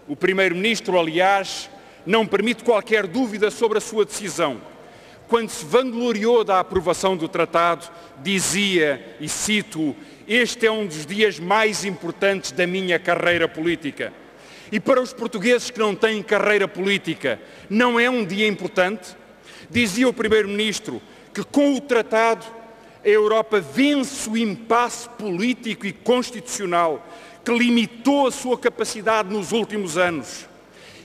O Primeiro-Ministro, aliás, não permite qualquer dúvida sobre a sua decisão. Quando se vangloriou da aprovação do tratado, dizia, e cito, este é um dos dias mais importantes da minha carreira política. E para os portugueses que não têm carreira política, não é um dia importante? Dizia o Primeiro-Ministro que com o tratado a Europa vence o impasse político e constitucional que limitou a sua capacidade nos últimos anos.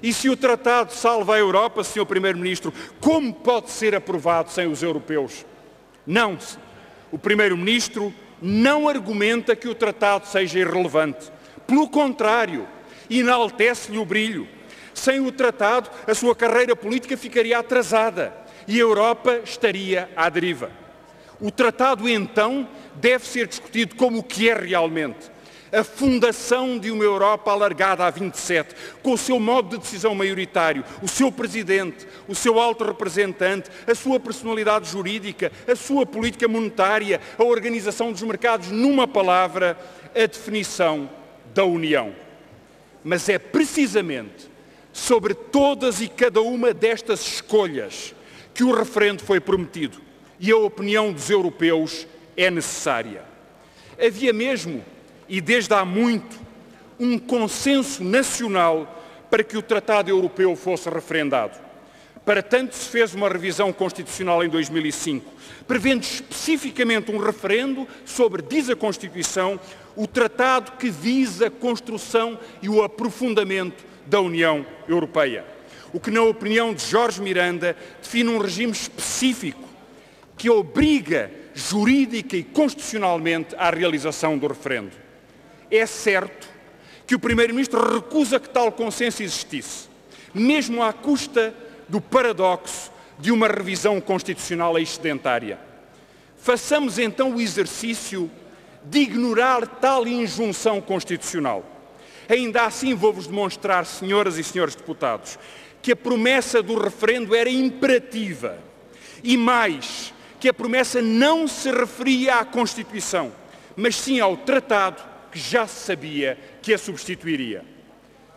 E se o tratado salva a Europa, Sr. Primeiro-Ministro, como pode ser aprovado sem os europeus? Não. O Primeiro-Ministro não argumenta que o tratado seja irrelevante. Pelo contrário, enaltece-lhe o brilho. Sem o tratado, a sua carreira política ficaria atrasada e a Europa estaria à deriva. O tratado, então, deve ser discutido como o que é realmente. A fundação de uma Europa alargada a 27, com o seu modo de decisão maioritário, o seu presidente, o seu alto representante, a sua personalidade jurídica, a sua política monetária, a organização dos mercados, numa palavra, a definição da União. Mas é precisamente sobre todas e cada uma destas escolhas que o referendo foi prometido e a opinião dos europeus é necessária. Havia mesmo, e desde há muito, um consenso nacional para que o Tratado Europeu fosse referendado. Para tanto se fez uma revisão constitucional em 2005, prevendo especificamente um referendo sobre, diz a Constituição, o tratado que visa a construção e o aprofundamento da União Europeia. O que, na opinião de Jorge Miranda, define um regime específico que obriga jurídica e constitucionalmente à realização do referendo. É certo que o Primeiro-Ministro recusa que tal consenso existisse, mesmo à custa do paradoxo de uma revisão constitucional excedentária. Façamos então o exercício de ignorar tal injunção constitucional. Ainda assim vou-vos demonstrar, senhoras e senhores deputados, que a promessa do referendo era imperativa e mais, que a promessa não se referia à Constituição, mas sim ao tratado que já se sabia que a substituiria.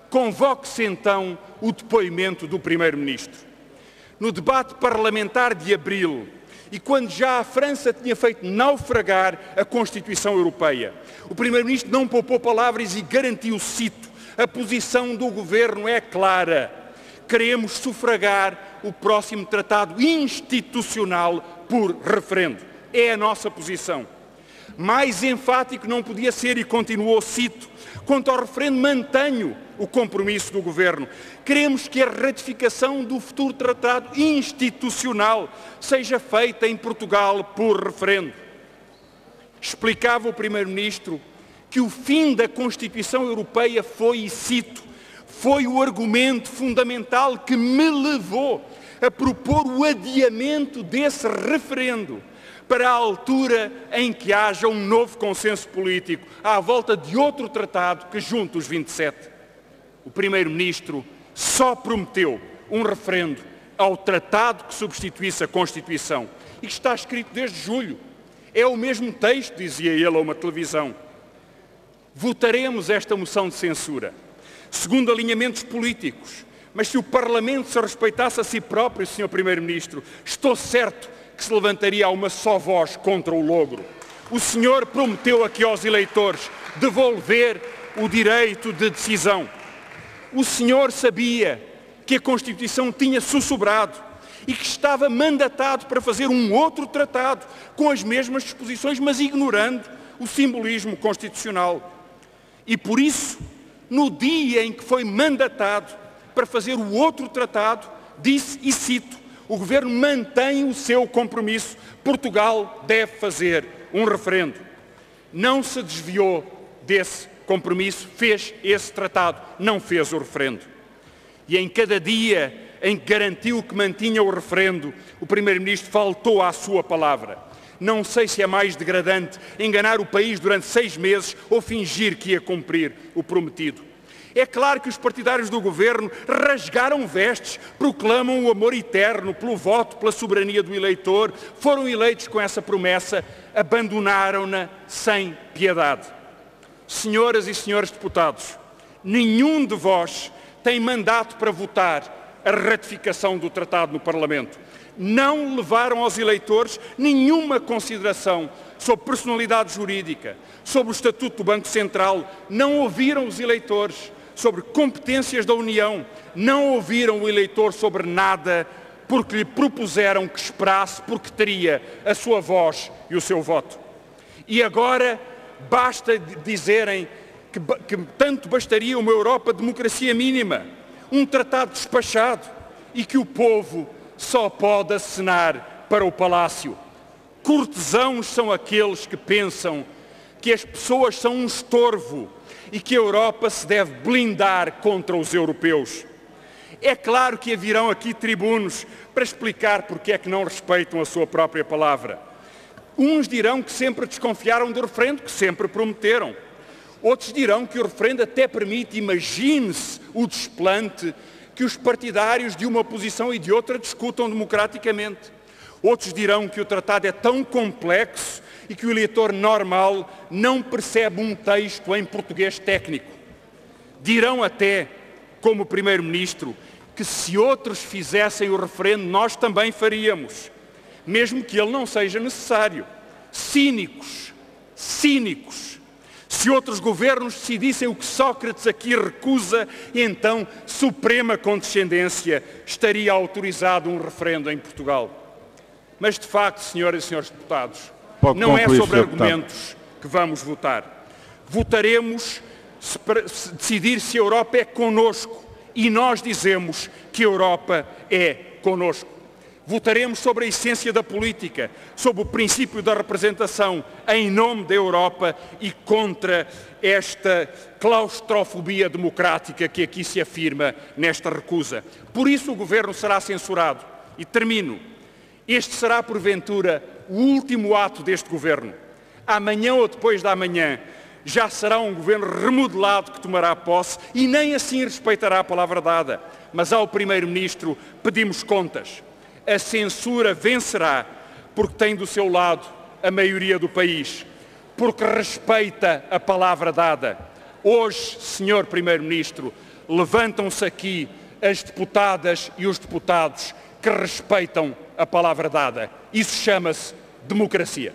Convoque-se então o depoimento do Primeiro-Ministro. No debate parlamentar de abril, e quando já a França tinha feito naufragar a Constituição Europeia, o Primeiro-Ministro não poupou palavras e garantiu, cito, a posição do Governo é clara. Queremos sufragar o próximo tratado institucional por referendo. É a nossa posição. Mais enfático não podia ser e continuou, cito, quanto ao referendo mantenho o compromisso do Governo. Queremos que a ratificação do futuro tratado institucional seja feita em Portugal por referendo. Explicava o Primeiro-Ministro que o fim da Constituição Europeia foi, e cito, foi o argumento fundamental que me levou a propor o adiamento desse referendo para a altura em que haja um novo consenso político à volta de outro tratado que junte os 27. O Primeiro-Ministro só prometeu um referendo ao tratado que substituísse a Constituição e que está escrito desde julho. É o mesmo texto, dizia ele a uma televisão. Votaremos esta moção de censura, segundo alinhamentos políticos, mas se o Parlamento se respeitasse a si próprio, Sr. Primeiro-Ministro, estou certo que se levantaria uma só voz contra o logro. O senhor prometeu aqui aos eleitores devolver o direito de decisão. O senhor sabia que a Constituição tinha sussurrado e que estava mandatado para fazer um outro tratado com as mesmas disposições, mas ignorando o simbolismo constitucional. E por isso, no dia em que foi mandatado para fazer o outro tratado, disse, e cito, o Governo mantém o seu compromisso. Portugal deve fazer um referendo. Não se desviou desse compromisso, fez esse tratado, não fez o referendo. E em cada dia em que garantiu que mantinha o referendo, o Primeiro-Ministro faltou à sua palavra. Não sei se é mais degradante enganar o país durante 6 meses ou fingir que ia cumprir o prometido. É claro que os partidários do Governo rasgaram vestes, proclamam o amor eterno pelo voto, pela soberania do eleitor, foram eleitos com essa promessa, abandonaram-na sem piedade. Senhoras e senhores deputados, nenhum de vós têm mandato para votar a ratificação do tratado no Parlamento. Não levaram aos eleitores nenhuma consideração sobre personalidade jurídica, sobre o Estatuto do Banco Central, não ouviram os eleitores sobre competências da União, não ouviram o eleitor sobre nada, porque lhe propuseram que esperasse, porque teria a sua voz e o seu voto. E agora basta dizerem que tanto bastaria uma Europa de democracia mínima, um tratado despachado, e que o povo só pode acenar para o palácio. Cortesãos são aqueles que pensam que as pessoas são um estorvo e que a Europa se deve blindar contra os europeus. É claro que haverão aqui tribunos para explicar porque é que não respeitam a sua própria palavra. Uns dirão que sempre desconfiaram do referendo, que sempre prometeram. Outros dirão que o referendo até permite, imagine-se o desplante, que os partidários de uma posição e de outra discutam democraticamente. Outros dirão que o tratado é tão complexo e que o eleitor normal não percebe um texto em português técnico. Dirão até, como o Primeiro-Ministro, que se outros fizessem o referendo, nós também faríamos, mesmo que ele não seja necessário. Cínicos, cínicos. Se outros governos decidissem o que Sócrates aqui recusa, então, suprema condescendência, estaria autorizado um referendo em Portugal. Mas, de facto, senhoras e senhores deputados, não é sobre argumentos que vamos votar. Votaremos se decidir se a Europa é connosco, e nós dizemos que a Europa é connosco. Votaremos sobre a essência da política, sobre o princípio da representação em nome da Europa e contra esta claustrofobia democrática que aqui se afirma nesta recusa. Por isso o Governo será censurado. E termino. Este será, porventura, o último ato deste Governo. Amanhã ou depois da manhã já será um Governo remodelado que tomará posse e nem assim respeitará a palavra dada. Mas ao Primeiro-Ministro pedimos contas. A censura vencerá porque tem do seu lado a maioria do país, porque respeita a palavra dada. Hoje, Sr. Primeiro-Ministro, levantam-se aqui as deputadas e os deputados que respeitam a palavra dada. Isso chama-se democracia.